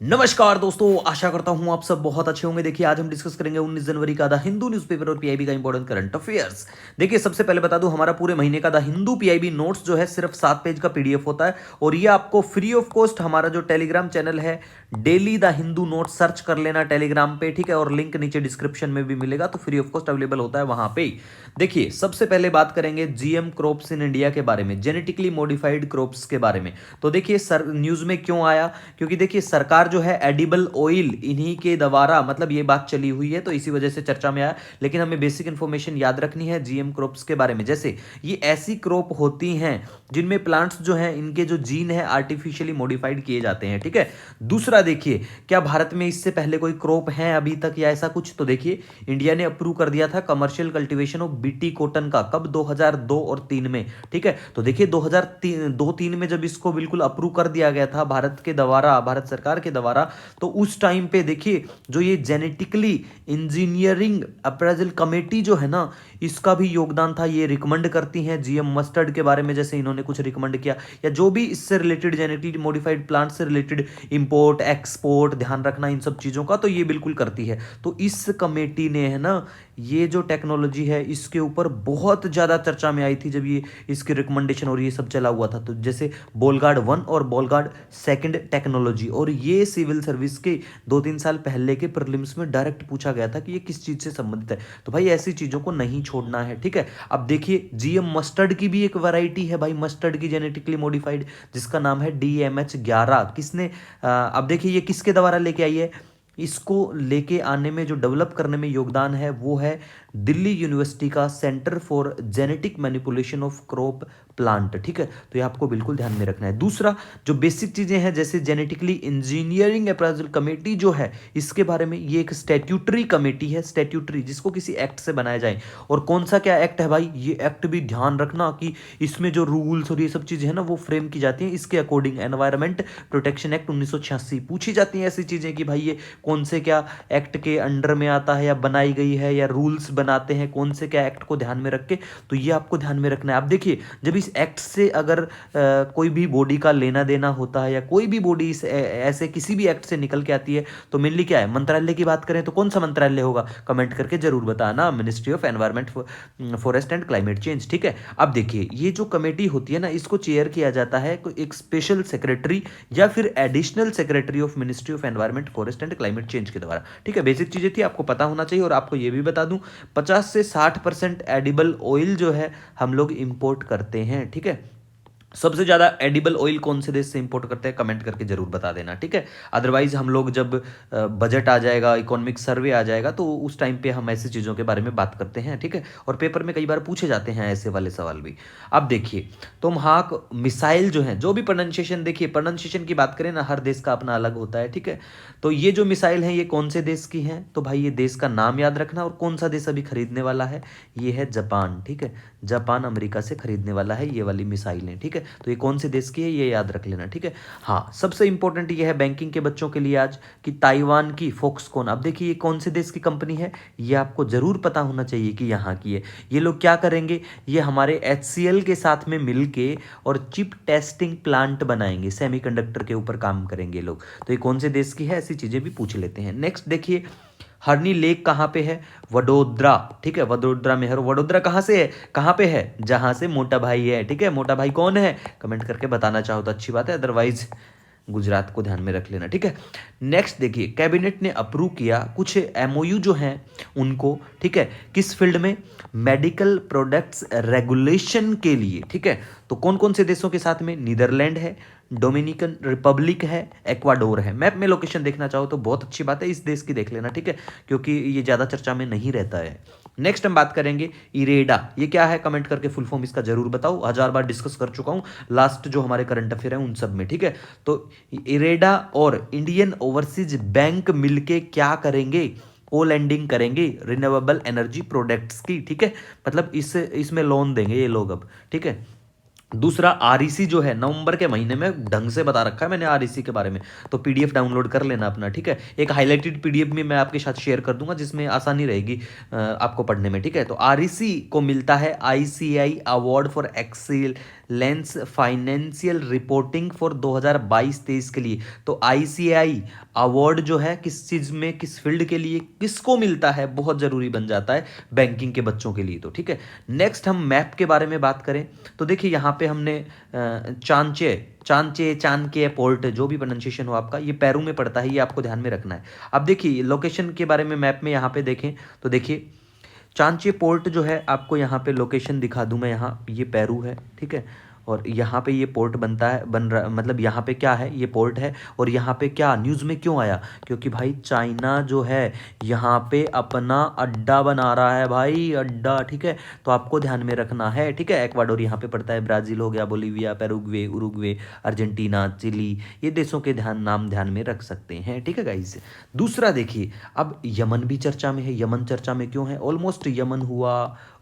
नमस्कार दोस्तों, आशा करता हूं आप सब बहुत अच्छे होंगे। देखिए, आज हम डिस्कस करेंगे 19 जनवरी का द हिंदू न्यूज़पेपर और पीआईबी का इंपॉर्टेंट करंट अफेयर्स। देखिए, सबसे पहले बता दूं, हमारा पूरे महीने का द हिंदू पीआईबी नोट्स जो है सिर्फ 7 पेज का पीडीएफ होता है और ये आपको फ्री ऑफ कॉस्ट हमारा जो टेलीग्राम चैनल है daily the Hindu note search कर लेना टेलीग्राम पे, ठीक है। और लिंक नीचे डिस्क्रिप्शन में भी मिलेगा, तो फ्री ऑफ कॉस्ट अवेलेबल होता है वहां पे। देखिए, सबसे पहले बात करेंगे जीएम क्रॉप्स इन इंडिया के बारे में, जेनेटिकली मॉडिफाइड क्रॉप्स के बारे में। तो देखिए सर, न्यूज में क्यों आया, क्योंकि देखिए सरकार जो है एडिबल ऑयल इन्हीं के द्वारा, मतलब ये बात चली हुई है तो इसी वजह से चर्चा में आया। लेकिन हमें बेसिक इंफॉर्मेशन याद रखनी है जीएम क्रॉप्स के बारे में। जैसे ये ऐसी क्रॉप होती हैं जिनमें प्लांट्स जो हैं इनके जो जीन है आर्टिफिशियली मॉडिफाइड किए जाते हैं, ठीक है। दूसरा देखिए, क्या भारत में इससे पहले कोई क्रॉप है अभी तक या ऐसा कुछ? तो देखिए, इंडिया ने अप्रूव कर दिया था commercial cultivation of BT cotton का, कब? 2002 और 3 में, ठीक है। तो देखिए 2003 में जब इसको बिल्कुल अप्रूव कर दिया गया था भारत के द्वारा, भारत सरकार के द्वारा, तो उस टाइम पे देखिए जो ये जेनेटिकली इंजीनियरिंग अप्रेजल कमेटी जो है ना, इसका भी योगदान था। ये रिकमेंड करती हैं जीएम मस्टर्ड के बारे में, जैसे इन्होंने कुछ रिकमेंड किया, या जो भी इससे रिलेटेड जेनेटिकली मॉडिफाइड प्लांट से रिलेटेड इंपोर्ट एक्सपोर्ट ध्यान रखना इन सब चीज़ों का, तो ये बिल्कुल करती है। तो इस कमेटी ने है ना ये जो टेक्नोलॉजी है इसके ऊपर बहुत ज़्यादा चर्चा में आई थी जब ये इसकी रिकमेंडेशन और ये सब चला हुआ था। तो जैसे बोलगार्ड 1 और बोलगार्ड सेकंड टेक्नोलॉजी, और ये सिविल सर्विस के 2-3 साल पहले के प्रीलिम्स में डायरेक्ट पूछा गया था कि ये किस चीज़ से संबंधित है। तो भाई ऐसी चीज़ों को नहीं छोड़ना है, ठीक है। अब देखिए जीएम मस्टर्ड की भी एक वैरायटी है भाई, मस्टर्ड की जेनेटिकली मॉडिफाइड, जिसका नाम है DMH11। किसने अब देखिए ये किसके द्वारा लेके आई है? इसको लेके आने में, जो डेवलप करने में योगदान है, वो है दिल्ली यूनिवर्सिटी का centre for genetic manipulation of crop plant, ठीक है। तो ये आपको बिल्कुल ध्यान में रखना है। दूसरा, जो बेसिक चीजें हैं जैसे जेनेटिकली इंजीनियरिंग अप्रेजल कमेटी जो है, इसके बारे में, ये एक स्टैट्यूटरी कमेटी है, स्टैट्यूटरी, जिसको किसी एक्ट से बनाया जाए। और कौन सा क्या एक्ट है भाई? ये एक्ट भी ध्यान रखना कि इसमें जो रूल्स और ये सब चीजें हैं ना वो फ्रेम की जाती हैं इसके अकॉर्डिंग। एनवायरमेंट प्रोटेक्शन एक्ट 1986 पूछी जाती है ऐसी चीजें कि भाई ये कौन से क्या एक्ट के अंडर में आता है या बनाई गई है, या रूल्स बनाते हैं कौन से क्या एक्ट को ध्यान में रख के, तो ये आपको ध्यान में रखना है। आप देखिए, जब इस एक्ट से अगर कोई भी बॉडी का लेना देना होता है, या कोई भी बॉडी ऐसे किसी भी एक्ट से निकल के आती है, तो मेनली क्या है? मंत्रालय की बात करें तो कौन सा मंत्रालय होगा? कमेंट करके जरूर बताना, ministry of environment forest and climate change, ठीक है। अब देखिए, ये जो कमेटी होती है ना, इसको चेयर किया जाता है एक स्पेशल सेक्रेटरी या फिर additional secretary of ministry of environment forest and climate change के द्वारा, ठीक है। बेसिक चीजें थी, आपको पता होना चाहिए। और आपको ये भी बता दूं, 50 से 60% एडिबल ऑयल जो है हम लोग इंपोर्ट करते हैं, ठीक है। सबसे ज्यादा एडिबल ऑयल कौन से देश से इंपोर्ट करते हैं? कमेंट करके जरूर बता देना, ठीक है। अदरवाइज हम लोग जब बजट आ जाएगा, इकोनॉमिक सर्वे आ जाएगा, तो उस टाइम पे हम ऐसी चीज़ों के बारे में बात करते हैं, ठीक है। और पेपर में कई बार पूछे जाते हैं ऐसे वाले सवाल भी। अब देखिए, टोमहाक मिसाइल जो है, जो भी प्रोनाउंसिएशन, देखिए प्रोनाउंसिएशन की बात करें ना, हर देश का अपना अलग होता है, ठीक है। तो ये जो मिसाइल है ये कौन से देश की है? तो भाई ये देश का नाम याद रखना, और कौन सा देश अभी खरीदने वाला है? ये है जापान, ठीक है। जापान अमेरिका से खरीदने वाला है ये वाली मिसाइलें, ठीक है। तो ये कौन से देश की है ये याद रख लेना, ठीक है। हाँ, सबसे इंपॉर्टेंट ये है बैंकिंग के बच्चों के लिए आज, कि ताइवान की फॉक्सकॉन, अब देखिए ये कौन से देश की कंपनी है, ये आपको जरूर पता होना चाहिए कि यहाँ की है। ये लोग क्या करेंगे? ये हमारे HCL के साथ में मिलके और चिप टेस्टिंग प्लांट बनाएंगे, सेमीकंडक्टर के ऊपर काम करेंगे लोग। तो ये कौन से देश की है, ऐसी चीजें भी पूछ लेते हैं। नेक्स्ट देखिए, हरनी लेक कहाँ पे है? वडोदरा, ठीक है। वडोदरा में है। वडोदरा कहाँ से है? कहाँ पे है? जहां से मोटा भाई है, ठीक है। मोटा भाई कौन है? कमेंट करके बताना चाहो तो अच्छी बात है, अदरवाइज गुजरात को ध्यान में रख लेना, ठीक है। नेक्स्ट देखिए, कैबिनेट ने अप्रूव किया कुछ MOU जो हैं उनको, ठीक है। किस फील्ड में? मेडिकल प्रोडक्ट्स रेगुलेशन के लिए, ठीक है। तो कौन कौन से देशों के साथ में? नीदरलैंड है, डोमिनिकन रिपब्लिक है, एक्वाडोर है। मैप में लोकेशन देखना चाहो तो बहुत अच्छी बात है, इस देश की देख लेना, ठीक है, क्योंकि ये ज़्यादा चर्चा में नहीं रहता है। नेक्स्ट हम बात करेंगे इरेडा, ये क्या है? कमेंट करके फुल फॉर्म इसका जरूर बताओ, 1000 बार डिस्कस कर चुका हूँ लास्ट जो हमारे करंट अफेयर है उन सब में, ठीक है। तो इरेडा और इंडियन ओवरसीज बैंक मिलके क्या करेंगे? को लैंडिंग करेंगे रिन्यूएबल एनर्जी प्रोडक्ट्स की, ठीक है। मतलब इसमें लोन देंगे ये लोग अब, ठीक है। दूसरा, REC जो है, नवंबर के महीने में ढंग से बता रखा है मैंने REC के बारे में, तो PDF डाउनलोड कर लेना अपना, ठीक है। एक हाईलाइटेड PDF भी मैं आपके साथ शेयर कर दूंगा जिसमें आसानी रहेगी आपको पढ़ने में, ठीक है। तो REC को मिलता है ICI award for Lenz financial reporting for 2022-23 के लिए। तो आईसीएआई अवार्ड जो है किस चीज़ में, किस फील्ड के लिए, किसको मिलता है, बहुत ज़रूरी बन जाता है बैंकिंग के बच्चों के लिए। तो ठीक है, नेक्स्ट हम मैप के बारे में बात करें तो देखिए यहाँ पे हमने चांचे चांचे चाणक्य पोर्ट, जो भी प्रोनाउंसिएशन हो आपका, ये पेरू में पड़ता है, ये आपको ध्यान में रखना है। अब देखिए लोकेशन के बारे में मैप में यहाँ पे देखें तो देखिए चांचे पोर्ट जो है, आपको यहाँ पे लोकेशन दिखा दूं मैं, यहाँ ये पेरू है, ठीक है, और यहाँ पे ये पोर्ट बनता है, बन रहा, मतलब यहाँ पे क्या है, ये पोर्ट है। और यहाँ पे क्या न्यूज़ में क्यों आया, क्योंकि भाई चाइना जो है यहाँ पे अपना अड्डा बना रहा है भाई, अड्डा, ठीक है। तो आपको ध्यान में रखना है, ठीक है। एक्वाडोर यहाँ पे पड़ता है, ब्राज़ील हो गया, बोलीविया, पेरुग्वे, उरुग्वे, अर्जेंटीना, चिली, ये देशों के नाम ध्यान में रख सकते हैं, ठीक है गाइस। दूसरा देखिए, अब यमन भी चर्चा में है। यमन चर्चा में क्यों है, ऑलमोस्ट यमन हुआ,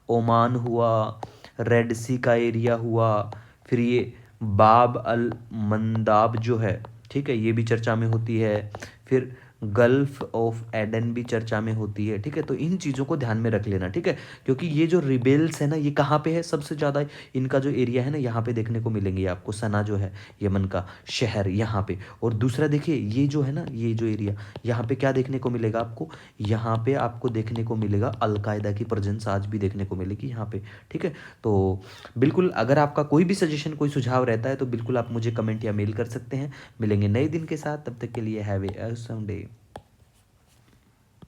ओमान हुआ, रेड सी का एरिया हुआ, फिर ये बाब अल मंदाब जो है, ठीक है, ये भी चर्चा में होती है। फिर गल्फ ऑफ एडन भी चर्चा में होती है, ठीक है। तो इन चीज़ों को ध्यान में रख लेना, ठीक है, क्योंकि ये जो रिबेल्स है ना, ये कहाँ पे है सबसे ज़्यादा, इनका जो एरिया है ना, यहाँ पे देखने को मिलेंगे आपको, सना जो है यमन का शहर यहाँ पे। और दूसरा देखिए, ये जो है ना, ये जो एरिया, यहाँ पे क्या देखने को मिलेगा आपको, यहाँ पे आपको देखने को मिलेगा अलकायदा की प्रेजेंस आज भी देखने को मिलेगी यहाँ पे, ठीक है। तो बिल्कुल, अगर आपका कोई भी सजेशन, कोई सुझाव रहता है तो बिल्कुल आप मुझे कमेंट या मेल कर सकते हैं। मिलेंगे नए दिन के साथ, तब तक के लिए हैव ए ऑसम डे।